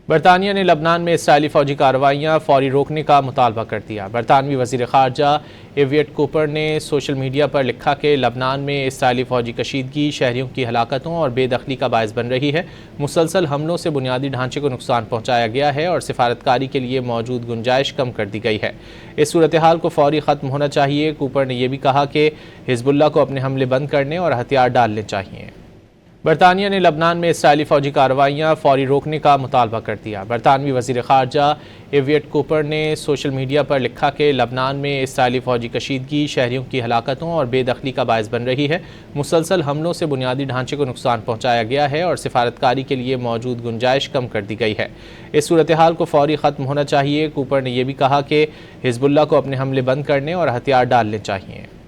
برطانیہ نے لبنان میں اسرائیلی فوجی کارروائیاں فوری روکنے کا مطالبہ کر دیا۔ برطانوی وزیر خارجہ ایویٹ کوپر نے سوشل میڈیا پر لکھا کہ لبنان میں اسرائیلی فوجی کشیدگی شہریوں کی ہلاکتوں اور بے دخلی کا باعث بن رہی ہے۔ مسلسل حملوں سے بنیادی ڈھانچے کو نقصان پہنچایا گیا ہے اور سفارتکاری کے لیے موجود گنجائش کم کر دی گئی ہے۔ اس صورتحال کو فوری ختم ہونا چاہیے۔ کوپر نے یہ بھی کہا کہ حزب اللہ کو اپنے حملے بند کرنے اور ہتھیار ڈالنے چاہیے۔ برطانیہ نے لبنان میں اسرائیلی فوجی کارروائیاں فوری روکنے کا مطالبہ کر دیا۔ برطانوی وزیر خارجہ ایویٹ کوپر نے سوشل میڈیا پر لکھا کہ لبنان میں اسرائیلی فوجی کشیدگی شہریوں کی ہلاکتوں اور بے دخلی کا باعث بن رہی ہے۔ مسلسل حملوں سے بنیادی ڈھانچے کو نقصان پہنچایا گیا ہے اور سفارتکاری کے لیے موجود گنجائش کم کر دی گئی ہے۔ اس صورتحال کو فوری ختم ہونا چاہیے۔ کوپر نے یہ بھی کہا کہ حزب اللہ کو اپنے حملے بند کرنے اور ہتھیار ڈالنے چاہیے۔